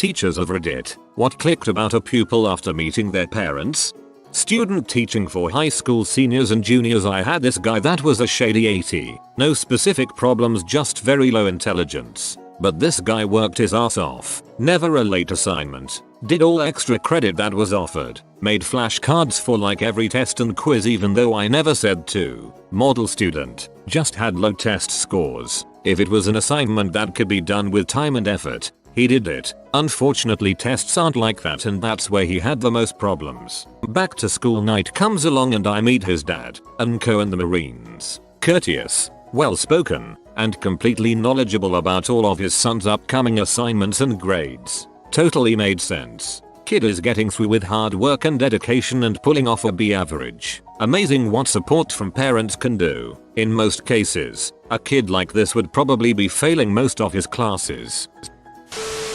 Teachers of Reddit, what clicked about a pupil after meeting their parents? Student teaching for high school seniors and juniors. I had this guy that was a shady 80. No specific problems, just very low intelligence. But this guy worked his ass off. Never a late assignment. Did all extra credit that was offered. Made flashcards for like every test and quiz even though I never said to. Model student. Just had low test scores. If it was an assignment that could be done with time and effort, he did it. Unfortunately tests aren't like that, and that's where he had the most problems. Back to school night comes along and I meet his dad, Unco in the Marines. Courteous, well spoken, and completely knowledgeable about all of his son's upcoming assignments and grades. Totally made sense. Kid is getting through with hard work and dedication and pulling off a B average. Amazing what support from parents can do. In most cases, a kid like this would probably be failing most of his classes.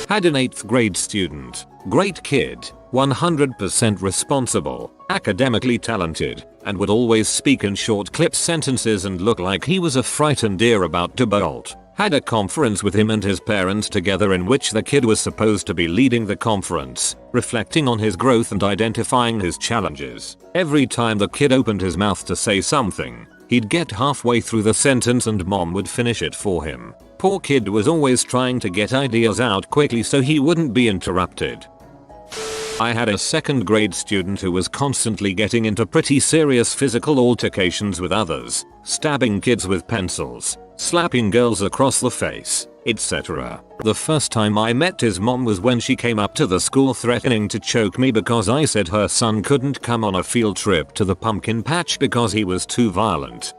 Had an 8th grade student. Great kid, 100% responsible, academically talented, and would always speak in short clip sentences and look like he was a frightened deer about to bolt. Had a conference with him and his parents together in which the kid was supposed to be leading the conference, reflecting on his growth and identifying his challenges. Every time the kid opened his mouth to say something, he'd get halfway through the sentence and mom would finish it for him. Poor kid was always trying to get ideas out quickly so he wouldn't be interrupted. I had a 2nd grade student who was constantly getting into pretty serious physical altercations with others, stabbing kids with pencils, slapping girls across the face, etc. The first time I met his mom was when she came up to the school threatening to choke me because I said her son couldn't come on a field trip to the pumpkin patch because he was too violent.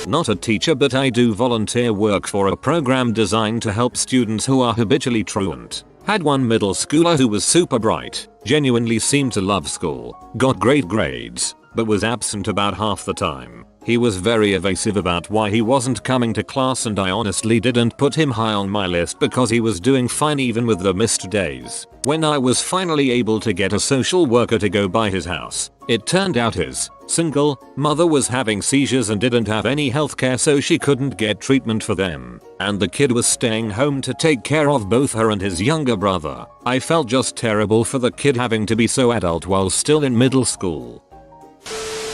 Not a teacher, but I do volunteer work for a program designed to help students who are habitually truant. Had one middle schooler who was super bright, genuinely seemed to love school, got great grades, but was absent about half the time. He was very evasive about why he wasn't coming to class, and I honestly didn't put him high on my list because he was doing fine even with the missed days. When I was finally able to get a social worker to go by his house, it turned out his single mother was having seizures and didn't have any healthcare, so she couldn't get treatment for them, and the kid was staying home to take care of both her and his younger brother. I felt just terrible for the kid having to be so adult while still in middle school.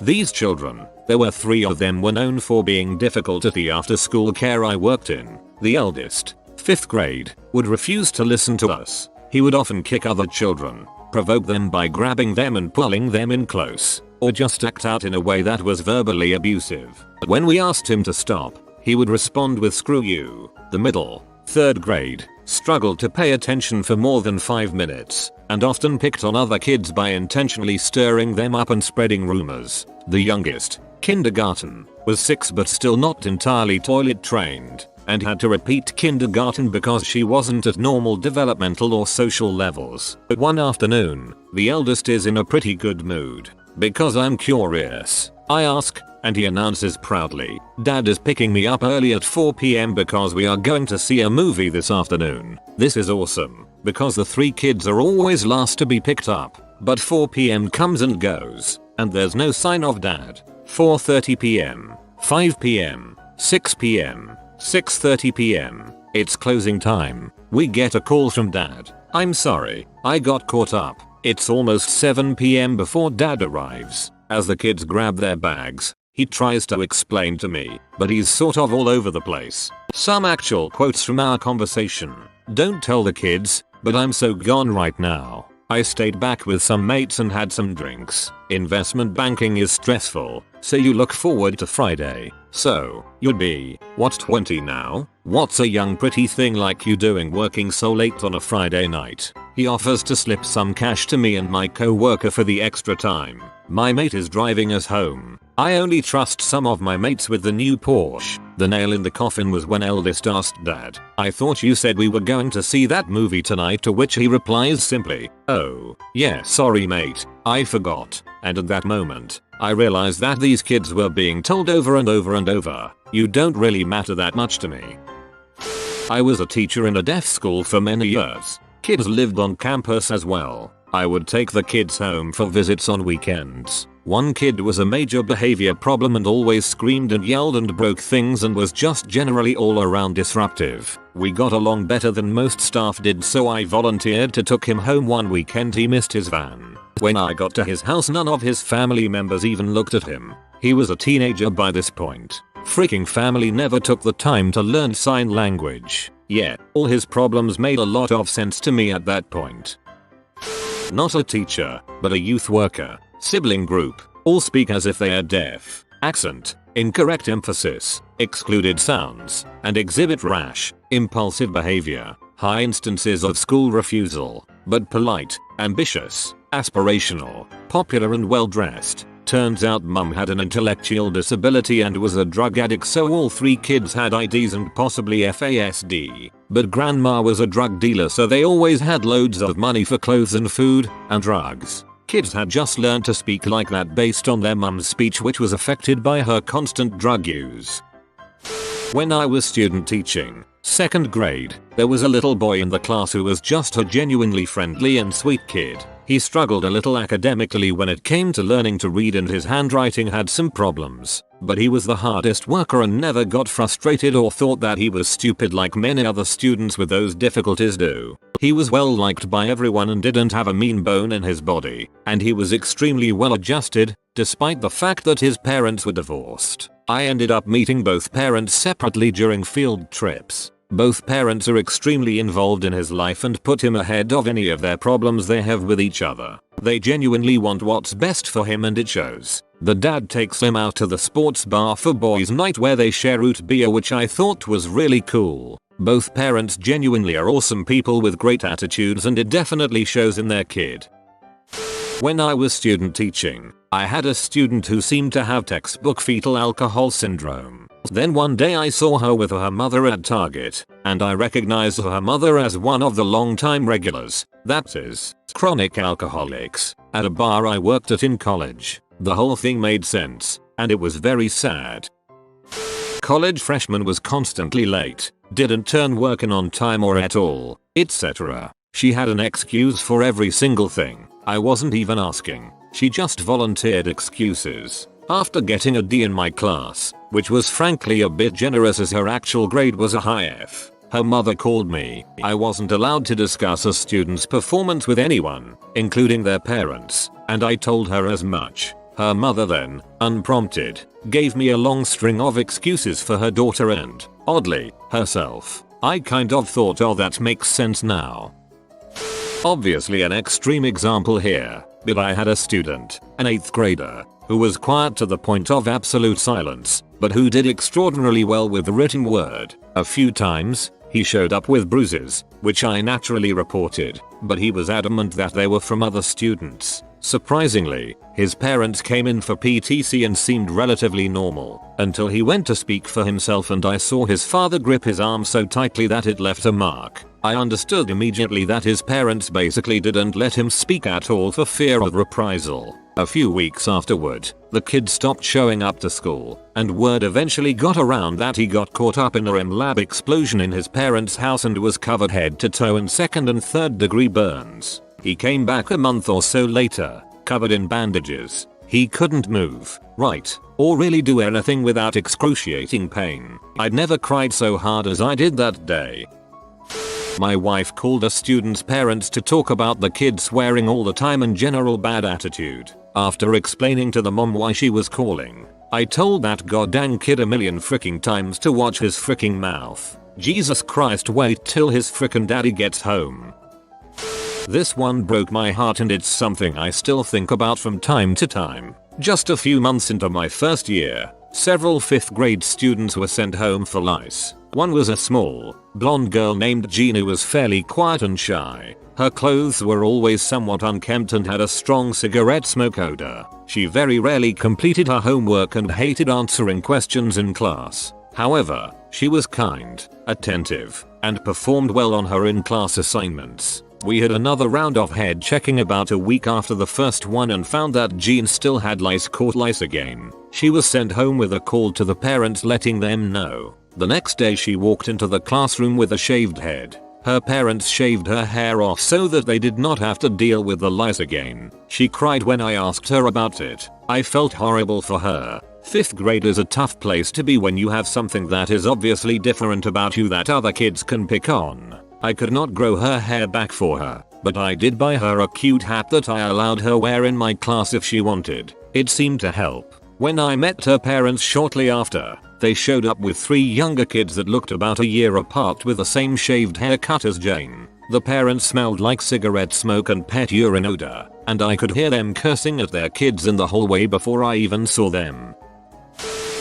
These children, there were 3 of them, were known for being difficult at the after-school care I worked in. The eldest, 5th grade, would refuse to listen to us. He would often kick other children, provoke them by grabbing them and pulling them in close, or just act out in a way that was verbally abusive. When we asked him to stop, he would respond with "screw you." The middle, 3rd grade, struggled to pay attention for more than 5 minutes, and often picked on other kids by intentionally stirring them up and spreading rumors. The youngest, kindergarten, was 6 but still not entirely toilet trained, and had to repeat kindergarten because she wasn't at normal developmental or social levels. But one afternoon, the eldest is in a pretty good mood. Because I'm curious, I ask, and he announces proudly, "Dad is picking me up early at 4 p.m. because we are going to see a movie this afternoon." This is awesome, because the 3 kids are always last to be picked up, but 4 p.m. comes and goes, and there's no sign of Dad. 4:30 p.m., 5 p.m., 6 p.m., 6:30 p.m. It's closing time. We get a call from Dad. "I'm sorry, I got caught up. It's almost 7 p.m. before Dad arrives." As the kids grab their bags, he tries to explain to me, but he's sort of all over the place. Some actual quotes from our conversation. "Don't tell the kids, but I'm so gone right now. I stayed back with some mates and had some drinks. Investment banking is stressful, so you look forward to Friday. So, you'll be, what, 20 now? What's a young pretty thing like you doing working so late on a Friday night?" He offers to slip some cash to me and my co-worker for the extra time. My mate is driving us home. I only trust some of my mates with the new Porsche. The nail in the coffin was when eldest asked Dad, "I thought you said we were going to see that movie tonight," to which he replies simply, "Oh, yeah, sorry mate, I forgot." And at that moment, I realized that these kids were being told over and over and over, "You don't really matter that much to me." I was a teacher in a deaf school for many years. Kids lived on campus as well. I would take the kids home for visits on weekends. One kid was a major behavior problem and always screamed and yelled and broke things and was just generally all around disruptive. We got along better than most staff did, so I volunteered to take him home one weekend. He missed his van. When I got to his house, none of his family members even looked at him. He was a teenager by this point. Freaking family never took the time to learn sign language. Yeah, all his problems made a lot of sense to me at that point. Not a teacher, but a youth worker. Sibling group. All speak as if they are deaf. Accent. Incorrect emphasis. Excluded sounds. And exhibit rash, impulsive behavior. High instances of school refusal. But polite, ambitious, aspirational, popular and well dressed. Turns out mum had an intellectual disability and was a drug addict, so all 3 kids had IDs and possibly FASD. But grandma was a drug dealer, so they always had loads of money for clothes and food and drugs. Kids had just learned to speak like that based on their mum's speech, which was affected by her constant drug use. When I was student teaching, 2nd grade, there was a little boy in the class who was just a genuinely friendly and sweet kid. He struggled a little academically when it came to learning to read, and his handwriting had some problems. But he was the hardest worker and never got frustrated or thought that he was stupid like many other students with those difficulties do. He was well liked by everyone and didn't have a mean bone in his body. And he was extremely well adjusted, despite the fact that his parents were divorced. I ended up meeting both parents separately during field trips. Both parents are extremely involved in his life and put him ahead of any of their problems they have with each other. They genuinely want what's best for him, and it shows. The dad takes him out to the sports bar for boys' night where they share root beer, which I thought was really cool. Both parents genuinely are awesome people with great attitudes, and it definitely shows in their kid. When I was student teaching, I had a student who seemed to have textbook fetal alcohol syndrome. Then one day I saw her with her mother at Target, and I recognized her mother as one of the longtime regulars, that is, chronic alcoholics, at a bar I worked at in college. The whole thing made sense, and it was very sad. College freshman was constantly late, didn't turn work in on time or at all, etc. She had an excuse for every single thing. I wasn't even asking. She just volunteered excuses. After getting a D in my class, which was frankly a bit generous as her actual grade was a high F, her mother called me. I wasn't allowed to discuss a student's performance with anyone, including their parents, and I told her as much. Her mother then, unprompted, gave me a long string of excuses for her daughter and, oddly, herself. I kind of thought, oh, that makes sense now. Obviously an extreme example here, but I had a student, an 8th grader, who was quiet to the point of absolute silence, but who did extraordinarily well with the written word. A few times, he showed up with bruises, which I naturally reported, but he was adamant that they were from other students. Surprisingly, his parents came in for PTC and seemed relatively normal, until he went to speak for himself and I saw his father grip his arm so tightly that it left a mark. I understood immediately that his parents basically didn't let him speak at all for fear of reprisal. A few weeks afterward, the kid stopped showing up to school, and word eventually got around that he got caught up in a REM lab explosion in his parents' house and was covered head to toe in 2nd and 3rd degree burns. He came back a month or so later, covered in bandages. He couldn't move, write, or really do anything without excruciating pain. I'd never cried so hard as I did that day. My wife called a student's parents to talk about the kid swearing all the time and general bad attitude. After explaining to the mom why she was calling, I told that goddamn kid a million freaking times to watch his freaking mouth. Jesus Christ, wait till his freaking daddy gets home. This one broke my heart and it's something I still think about from time to time. Just a few months into my first year, several 5th grade students were sent home for lice. One was a small, blonde girl named Jean who was fairly quiet and shy. Her clothes were always somewhat unkempt and had a strong cigarette smoke odor. She very rarely completed her homework and hated answering questions in class. However, she was kind, attentive, and performed well on her in-class assignments. We had another round of head checking about a week after the first one and found that Jean still had caught lice again. She was sent home with a call to the parents letting them know. The next day she walked into the classroom with a shaved head. Her parents shaved her hair off so that they did not have to deal with the lice again. She cried when I asked her about it. I felt horrible for her. 5th grade is a tough place to be when you have something that is obviously different about you that other kids can pick on. I could not grow her hair back for her, but I did buy her a cute hat that I allowed her wear in my class if she wanted. It seemed to help. When I met her parents shortly after, they showed up with 3 younger kids that looked about a year apart with the same shaved haircut as Jane. The parents smelled like cigarette smoke and pet urine odor, and I could hear them cursing at their kids in the hallway before I even saw them.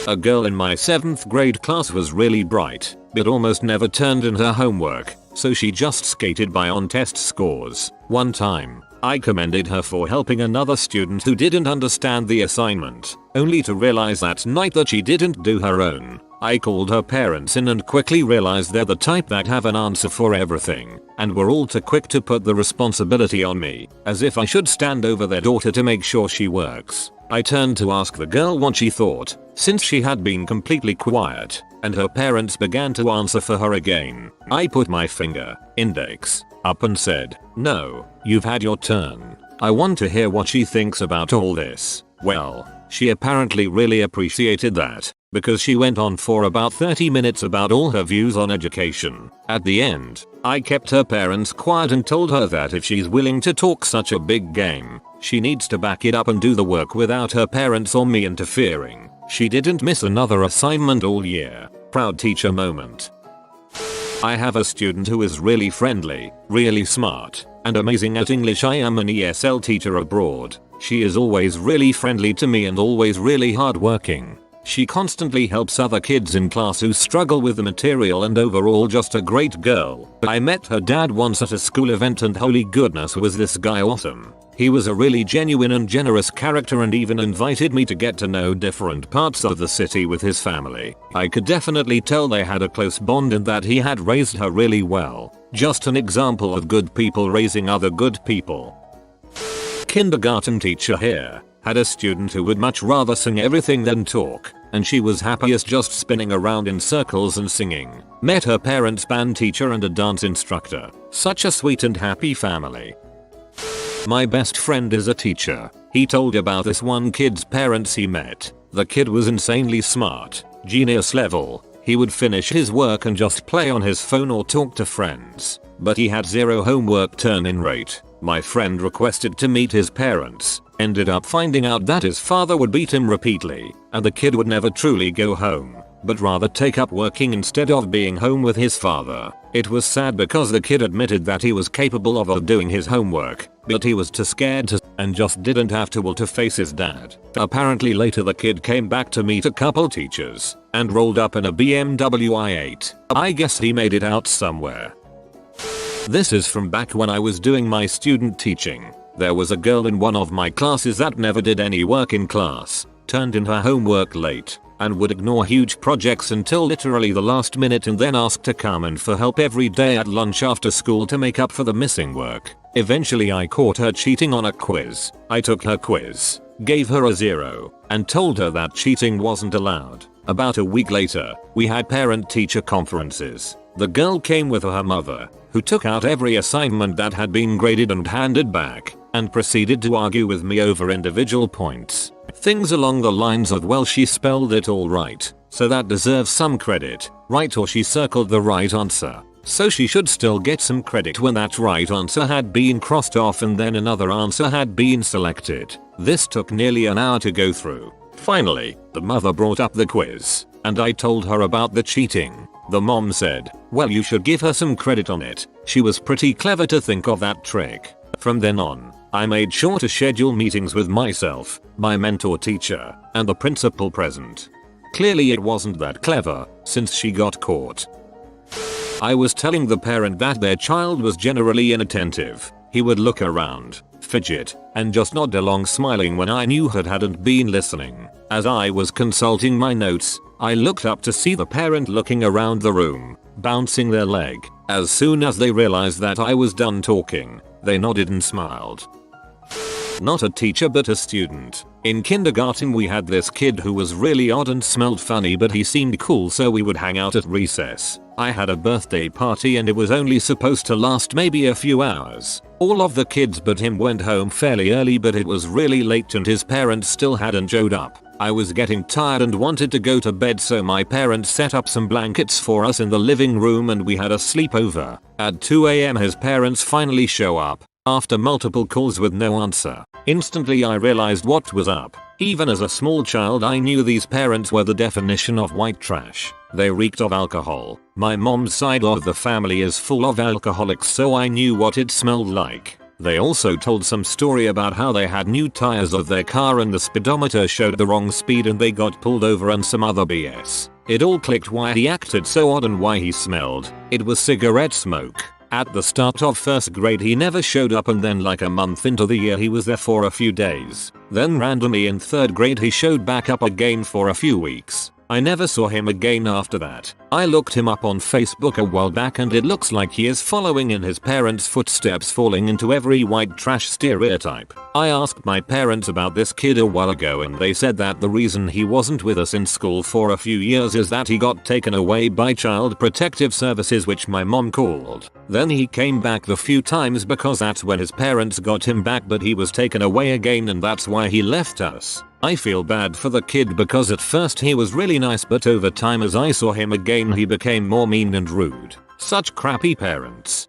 A girl in my 7th grade class was really bright, but almost never turned in her homework, so she just skated by on test scores. One time, I commended her for helping another student who didn't understand the assignment, only to realize that night that she didn't do her own. I called her parents in and quickly realized they're the type that have an answer for everything, and were all too quick to put the responsibility on me, as if I should stand over their daughter to make sure she works. I turned to ask the girl what she thought, since she had been completely quiet, and her parents began to answer for her again. I put my finger, index, up and said, "No, you've had your turn. I want to hear what she thinks about all this." Well, she apparently really appreciated that, because she went on for about 30 minutes about all her views on education. At the end, I kept her parents quiet and told her that if she's willing to talk such a big game, she needs to back it up and do the work without her parents or me interfering. She didn't miss another assignment all year. Proud teacher moment. I have a student who is really friendly, really smart, and amazing at English. I am an ESL teacher abroad. She is always really friendly to me and always really hardworking. She constantly helps other kids in class who struggle with the material and overall just a great girl. I met her dad once at a school event and holy goodness was this guy awesome. He was a really genuine and generous character and even invited me to get to know different parts of the city with his family. I could definitely tell they had a close bond and that he had raised her really well. Just an example of good people raising other good people. Kindergarten teacher here had a student who would much rather sing everything than talk, and she was happiest just spinning around in circles and singing. Met her parents, band teacher and a dance instructor. Such a sweet and happy family. My best friend is a teacher. He told about this one kid's parents he met. The kid was insanely smart, genius level. He would finish his work and just play on his phone or talk to friends, but he had zero homework turn-in rate. My friend requested to meet his parents, ended up finding out that his father would beat him repeatedly, and the kid would never truly go home, but rather take up working instead of being home with his father. It was sad because the kid admitted that he was capable of doing his homework, but he was too scared to and just didn't have to face his dad. Apparently later the kid came back to meet a couple teachers and rolled up in a BMW i8. I guess he made it out somewhere. This is from back when I was doing my student teaching. There was a girl in one of my classes that never did any work in class, turned in her homework late, and would ignore huge projects until literally the last minute and then ask to come in for help every day at lunch after school to make up for the missing work. Eventually I caught her cheating on a quiz. I took her quiz, gave her a 0, and told her that cheating wasn't allowed. About a week later, we had parent-teacher conferences. The girl came with her mother, who took out every assignment that had been graded and handed back, and proceeded to argue with me over individual points. Things along the lines of, well, she spelled it all right, so that deserves some credit, right? Or she circled the right answer, so she should still get some credit when that right answer had been crossed off and then another answer had been selected. This took nearly an hour to go through. Finally, the mother brought up the quiz, and I told her about the cheating. The mom said, well, you should give her some credit on it. She was pretty clever to think of that trick. From then on, I made sure to schedule meetings with myself, my mentor teacher, and the principal present. Clearly it wasn't that clever, since she got caught. I was telling the parent that their child was generally inattentive. He would look around, fidget, and just nod along smiling when I knew he hadn't been listening. As I was consulting my notes, I looked up to see the parent looking around the room, bouncing their leg. As soon as they realized that I was done talking, they nodded and smiled. Not a teacher but a student. In kindergarten we had this kid who was really odd and smelled funny, but he seemed cool, so we would hang out at recess. I had a birthday party and it was only supposed to last maybe a few hours. All of the kids but him went home fairly early, but it was really late and his parents still hadn't showed up. I was getting tired and wanted to go to bed, so my parents set up some blankets for us in the living room and we had a sleepover. At 2 AM his parents finally show up. After multiple calls with no answer, instantly I realized what was up. Even as a small child I knew these parents were the definition of white trash. They reeked of alcohol. My mom's side of the family is full of alcoholics, so I knew what it smelled like. They also told some story about how they had new tires of their car and the speedometer showed the wrong speed and they got pulled over and some other BS. It all clicked why he acted so odd and why he smelled. It was cigarette smoke. At the start of first grade he never showed up, and then like a month into the year he was there for a few days. Then randomly in third grade he showed back up again for a few weeks. I never saw him again after that. I looked him up on Facebook a while back and it looks like he is following in his parents' footsteps, falling into every white trash stereotype. I asked my parents about this kid a while ago and they said that the reason he wasn't with us in school for a few years is that he got taken away by Child Protective Services, which my mom called. Then he came back the few times because that's when his parents got him back, but he was taken away again and that's why he left us. I feel bad for the kid because at first he was really nice, but over time as I saw him again he became more mean and rude. Such crappy parents.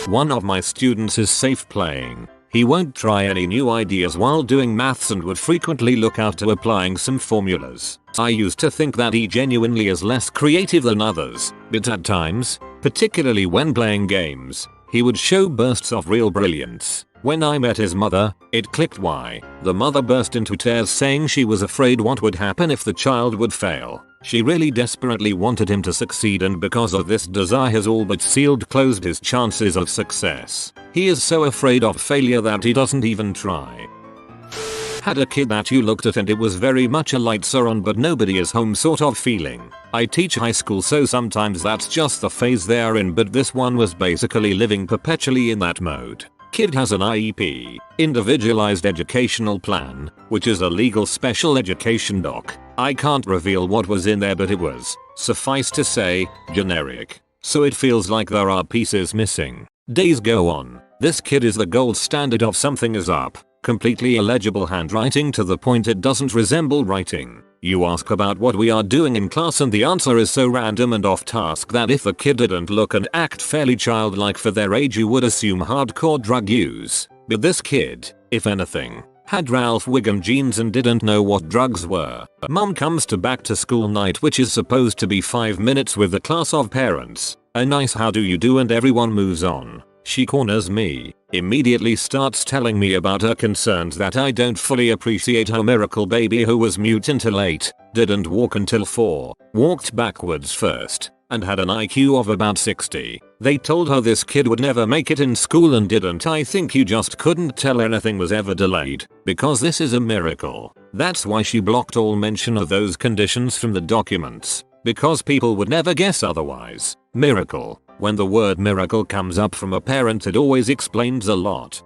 One of my students is safe playing. He won't try any new ideas while doing maths and would frequently look out to applying some formulas. I used to think that he genuinely is less creative than others, but at times, particularly when playing games, he would show bursts of real brilliance. When I met his mother, it clicked why. The mother burst into tears saying she was afraid what would happen if the child would fail. She really desperately wanted him to succeed, and because of this desire has all but closed his chances of success. He is so afraid of failure that he doesn't even try. Had a kid that you looked at and it was very much a lights are on but nobody is home sort of feeling. I teach high school, so sometimes that's just the phase they are in, but this one was basically living perpetually in that mode. Kid has an IEP, Individualized Educational Plan, which is a legal special education doc. I can't reveal what was in there, but it was, suffice to say, generic. So it feels like there are pieces missing. Days go on. This kid is the gold standard of something is up. Completely illegible handwriting to the point it doesn't resemble writing. You ask about what we are doing in class and the answer is so random and off task that if the kid didn't look and act fairly childlike for their age you would assume hardcore drug use. But this kid, if anything, had Ralph Wiggum genes and didn't know what drugs were. Mom comes to back to school night, which is supposed to be 5 minutes with a class of parents. A nice how do you do and everyone moves on. She corners me, immediately starts telling me about her concerns that I don't fully appreciate her miracle baby who was mute until 8, didn't walk until 4, walked backwards first, and had an IQ of about 60. They told her this kid would never make it in school and didn't. I think you just couldn't tell anything was ever delayed, because this is a miracle. That's why she blocked all mention of those conditions from the documents, because people would never guess otherwise. Miracle. When the word miracle comes up from a parent it always explains a lot.